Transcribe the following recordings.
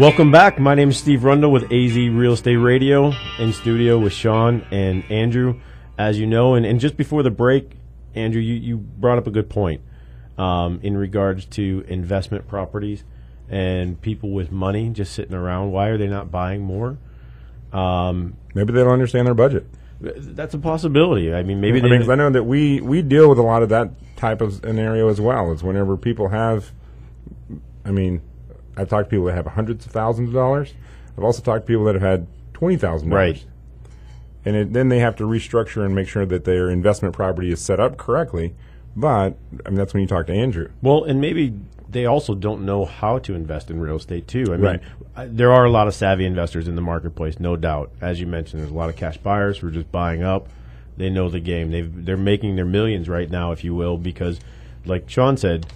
Welcome back. My name is Steve Rundle with AZ Real Estate Radio, in studio with Sean and Andrew, as you know. And just before the break, Andrew, you brought up a good point in regards to investment properties and people with money just sitting around. Why are they not buying more? Maybe they don't understand their budget. That's a possibility. I mean, maybe I know that we deal with a lot of that type of scenario as well. It's whenever people have, I've talked to people that have hundreds of thousands of dollars. I've also talked to people that have had $20,000. Right. And then they have to restructure and make sure that their investment property is set up correctly. But, that's when you talk to Andrew. Well, and maybe they also don't know how to invest in real estate, too. There are a lot of savvy investors in the marketplace, no doubt. As you mentioned, there's a lot of cash buyers who are just buying up. They know the game. They're making their millions right now, if you will, because, like Sean said,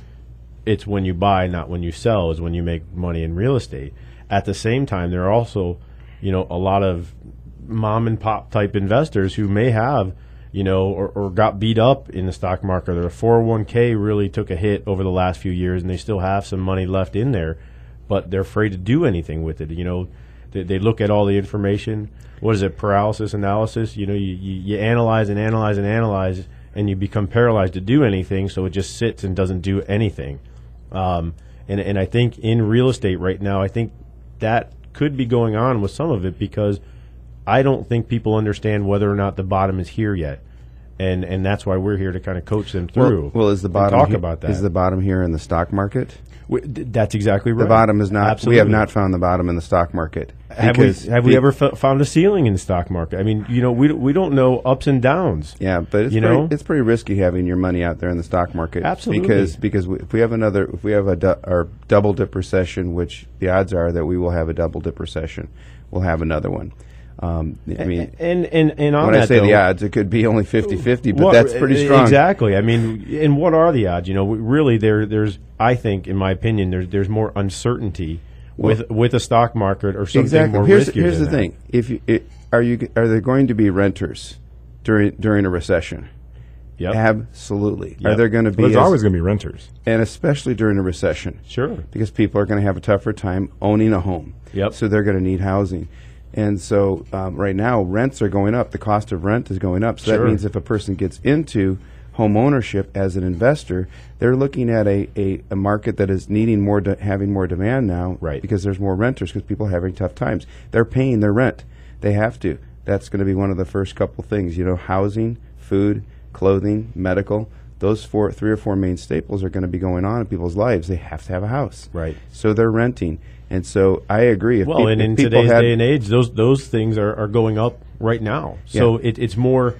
it's when you buy, not when you sell, is when you make money in real estate. At the same time, there are also, a lot of mom and pop type investors who may have, or got beat up in the stock market. Their 401k really took a hit over the last few years, and they still have some money left in there, but they're afraid to do anything with it. They look at all the information. What is it, paralysis analysis? You analyze and analyze and analyze, and you become paralyzed to do anything, so it just sits and doesn't do anything. And I think in real estate right now, I think that could be going on with some of it, because I don't think people understand whether or not the bottom is here yet. And that's why we're here to kind of coach them through. Well, is the bottom talk about that. Is the bottom here in the stock market? That's exactly right. The bottom is not. Absolutely. We have not found the bottom in the stock market. Have we ever found a ceiling in the stock market? We don't know ups and downs. Yeah, but it's pretty risky having your money out there in the stock market. Absolutely. Because if we have a double dip recession, which the odds are that we will have a double dip recession, we'll have another one. And on when I say the odds, it could be only 50-50, but that's pretty strong. Exactly. And what are the odds? Really, there's, I think, in my opinion, there's more uncertainty with a stock market or something more riskier. Here's the thing: are there going to be renters during a recession? Yep. Absolutely. Yep. Are there going to be? There's always going to be renters, and especially during a recession. Sure. Because people are going to have a tougher time owning a home. Yep. So they're going to need housing. And so right now, rents are going up. The cost of rent is going up. So that means if a person gets into home ownership as an investor, they're looking at a market that is needing having more demand now, right? Because there's more renters, because people are having tough times. They're paying their rent. They have to. That's going to be one of the first couple things. Housing, food, clothing, medical. Those 3 or 4 main staples are going to be going on in people's lives. They have to have a house, right? So they're renting. And so I agree. And in today's day and age, those things are going up right now. So it's more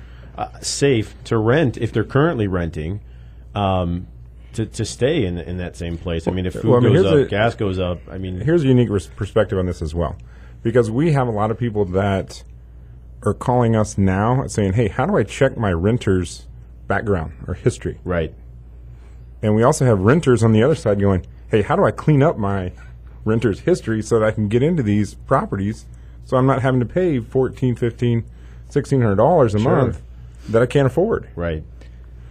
safe to rent if they're currently renting to stay in that same place. If food goes up, gas goes up. Here's a unique perspective on this as well, because we have a lot of people that are calling us now saying, "Hey, how do I check my renter's background or history?" Right. And we also have renters on the other side going, "Hey, how do I clean up my renter's history so that I can get into these properties so I'm not having to pay $1,400, $1,500, $1,600 a month that I can't afford?" Right.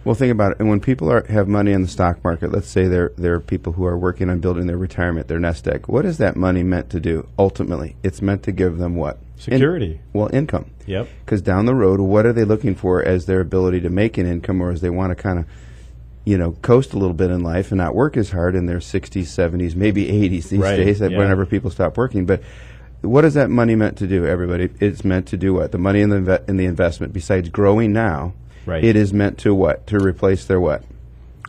Well, think about it. And when people have money in the stock market, let's say they're people who are working on building their retirement, their nest egg. What is that money meant to do? Ultimately, it's meant to give them what? Security. Income. Yep. Because down the road, what are they looking for as their ability to make an income, or as they want to kind of coast a little bit in life and not work as hard in their 60s, 70s, maybe 80s these days, whenever people stop working. But what is that money meant to do, everybody? It's meant to do what? The money in the investment, besides growing now, it is meant to what? To replace their what?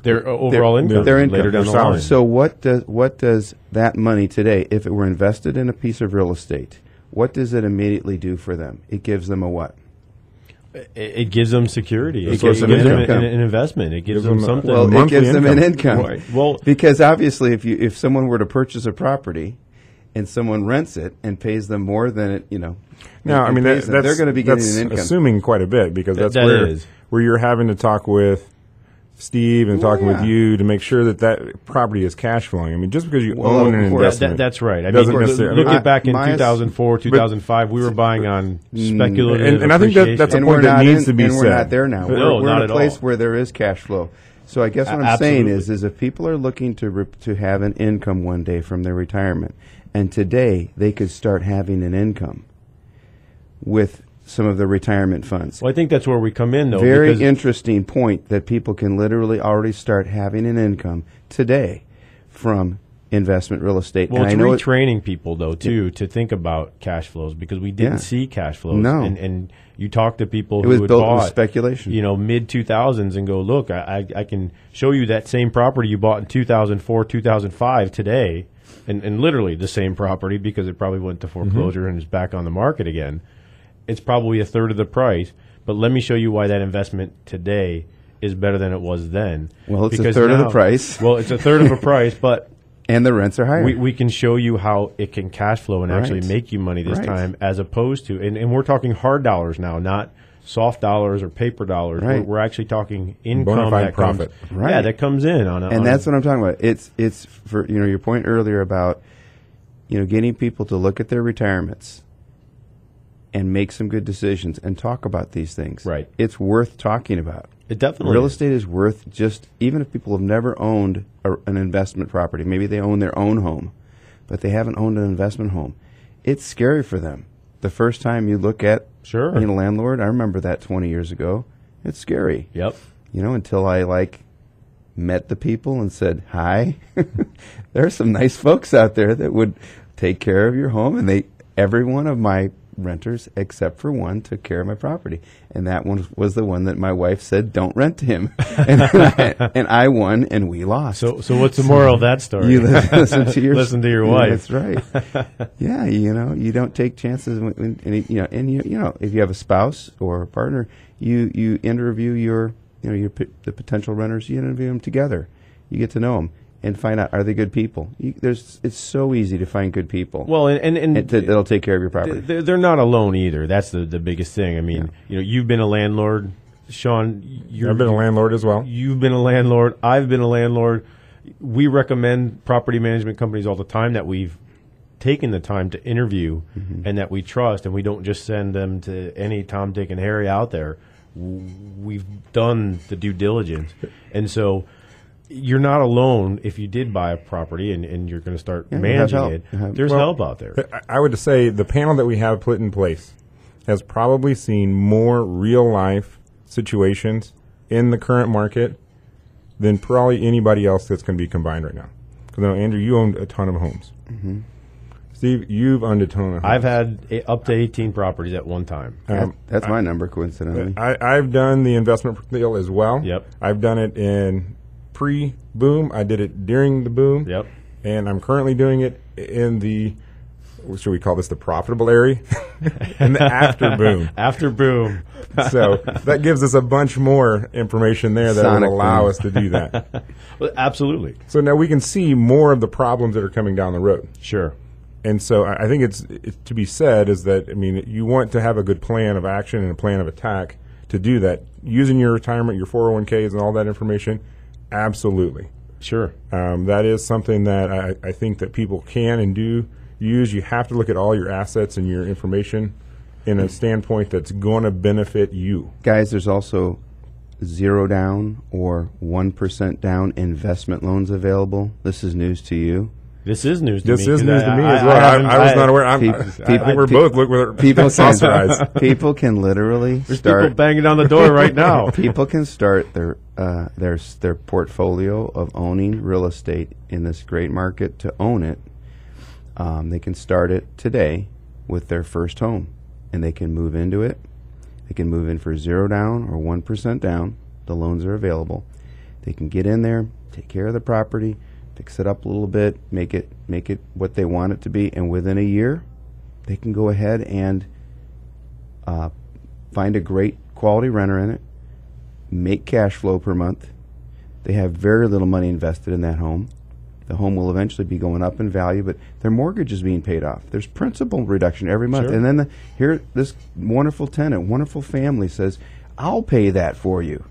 Their overall income. Their income. Later down the line. So what does that money today, if it were invested in a piece of real estate, what does it immediately do for them? It gives them a what? It gives them security. It gives them an investment. It gives them something. Well, it gives them an income. Right. Well, because obviously, if someone were to purchase a property and someone rents it and pays them more than it, they're going to be getting an income. Assuming quite a bit, because that's where you're having to talk with Steve and talking with you to make sure that property is cash flowing. Just because you own an investment. That's right. Doesn't necessarily. Look at back in 2004, 2005, we were buying on speculative and I think that's a point that needs to be said. And we're not there now. No, we're not in a at place all. where there is cash flow. So I guess what I'm saying is if people are looking to have an income one day from their retirement, and today they could start having an income with some of the retirement funds. Well, I think that's where we come in, though. Very interesting point that people can literally already start having an income today from investment real estate. Well, and it's I know retraining people, though, too, to think about cash flows, because we didn't see cash flows. No. And you talk to people it was who had built bought, with speculation. mid-2000s and go, look, I can show you that same property you bought in 2004, 2005 today, and literally the same property, because it probably went to foreclosure and is back on the market again. It's probably a third of the price, but let me show you why that investment today is better than it was then. Well, it's a third of the price. Well, it's a third of a price, but and the rents are higher. We can show you how it can cash flow and actually make you money this time, as opposed to, and we're talking hard dollars now, not soft dollars or paper dollars. Right. We're actually talking income Bonafide that profit. comes, that comes in on a. And that's what I'm talking about. It's for your point earlier about getting people to look at their retirements and make some good decisions and talk about these things. Right. It's worth talking about. It definitely Real is. estate is worth even if people have never owned an investment property. Maybe they own their own home, but they haven't owned an investment home. It's scary for them. The first time you look at being a landlord, I remember that 20 years ago. It's scary. Yep. Until I met the people and said, hi, there are some nice folks out there that would take care of your home, and every one of my renters except for one took care of my property, and that one was the one that my wife said don't rent to him, and I won and we lost. So what's the moral of that story? You listen to your listen to your wife. That's right. Yeah, you don't take chances and if you have a spouse or a partner, you interview the potential renters. You interview them together. You get to know them and find out, are they good people? It's so easy to find good people. Well, and that'll take care of your property. They're not alone either. That's the biggest thing. I mean, you've been a landlord, Sean. I've been a landlord as well. You've been a landlord. I've been a landlord. We recommend property management companies all the time that we've taken the time to interview and that we trust, and we don't just send them to any Tom, Dick, and Harry out there. We've done the due diligence, and so you're not alone if you did buy a property and you're going to start managing it. There's help out there. I would say the panel that we have put in place has probably seen more real-life situations in the current market than probably anybody else that's going to be combined right now. Because Andrew, you owned a ton of homes. Mm-hmm. Steve, you've owned a ton of homes. I've had up to 18 properties at one time. That's my number, coincidentally. I've done the investment deal as well. Yep. I've done it in pre-boom. I did it during the boom. Yep. And I'm currently doing it in the, should we call this the profitable area? In the after boom. After boom. So that gives us a bunch more information there that will allow us to do that. Well, absolutely. So now we can see more of the problems that are coming down the road. Sure. And so I think it's to be said is that, you want to have a good plan of action and a plan of attack to do that. Using your retirement, your 401ks and all that information, absolutely. Sure. That is something that I think that people can and do use. You have to look at all your assets and your information in a standpoint that's going to benefit you. Guys, there's also 0 down or 1% down investment loans available. This is news to you. This is news to me. This is news to me as well. I was not aware. I think we're both people can literally There's start. People banging on the door right now. People can start their portfolio of owning real estate in this great market to own it. They can start it today with their first home, and they can move into it. They can move in for 0 down or 1% down. The loans are available. They can get in there, take care of the property, fix it up a little bit, make it what they want it to be, and within a year, they can go ahead and find a great quality renter in it, make cash flow per month. They have very little money invested in that home. The home will eventually be going up in value, but their mortgage is being paid off. There's principal reduction every month. Sure. And then this wonderful tenant, wonderful family says, I'll pay that for you.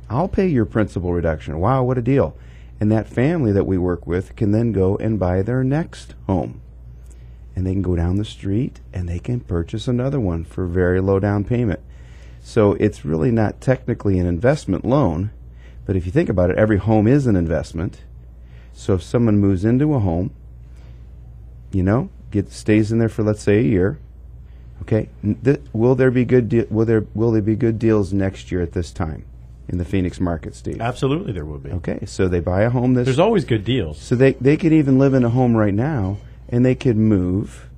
I'll pay your principal reduction. Wow, what a deal. And that family that we work with can then go and buy their next home. And they can go down the street and they can purchase another one for very low down payment. So it's really not technically an investment loan, But if you think about it, every home is an investment. So if someone moves into a home, stays in there for, let's say, a year, okay, will there be good deals next year at this time in the Phoenix market, Steve? Absolutely, there will be. Okay, so they buy a home. There's always good deals. So they could even live in a home right now, and they could move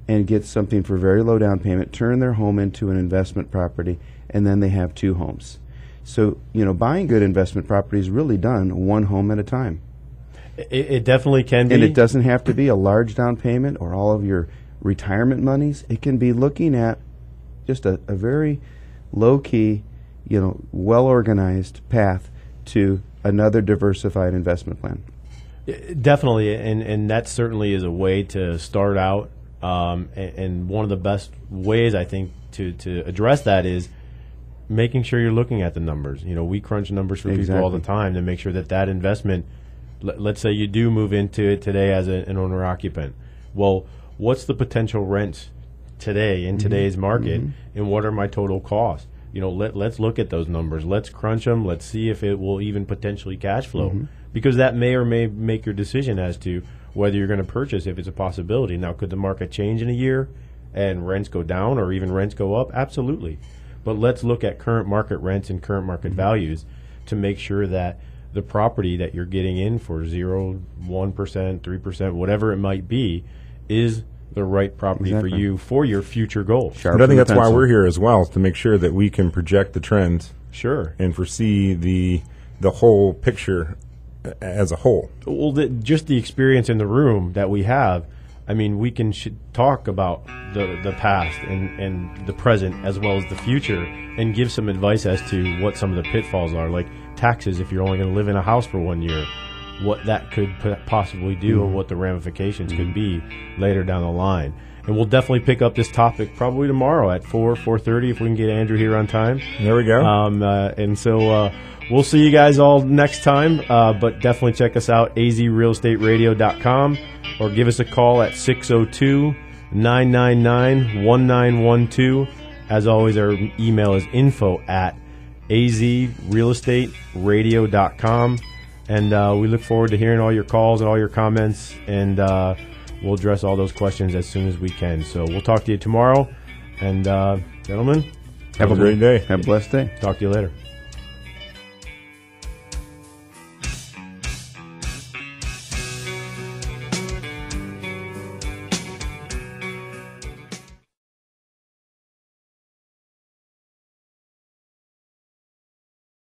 and get something for very low down payment, turn their home into an investment property, and then they have 2 homes. So, buying good investment property is really done one home at a time. It definitely can be. And it doesn't have to be a large down payment or all of your retirement monies. It can be looking at just a very low-key, well-organized path to another diversified investment plan. Definitely, and that certainly is a way to start out. And one of the best ways, I think, to address that is making sure you're looking at the numbers. We crunch numbers for people all the time to make sure that investment, let's say you do move into it today as an owner-occupant. Well, what's the potential rents today in today's market, and what are my total costs? Let's look at those numbers. Let's crunch them. Let's see if it will even potentially cash flow, because that may or may make your decision as to whether you're going to purchase, if it's a possibility. Now, could the market change in a year and rents go down or even rents go up? Absolutely. But let's look at current market rents and current market values to make sure that the property that you're getting in for 0, 1%, 3%, whatever it might be, is the right property for you for your future goals. But I think that's why we're here as well, is to make sure that we can project the trends. Sure. And foresee the whole picture as a whole. Well, just the experience in the room that we have, I mean, we can talk about the past and the present as well as the future, and give some advice as to what some of the pitfalls are, like taxes if you're only going to live in a house for 1 year, what that could possibly do, or what the ramifications could be later down the line. And we'll definitely pick up this topic probably tomorrow at 4:30 if we can get Andrew here on time. There we go. And so we'll see you guys all next time, but definitely check us out, azrealestateradio.com, or give us a call at 602-999-1912. As always, our email is info@azrealestateradio.com. And we look forward to hearing all your calls and all your comments, and we'll address all those questions as soon as we can. So we'll talk to you tomorrow. And gentlemen, have a great day. Have a blessed day. Talk to you later.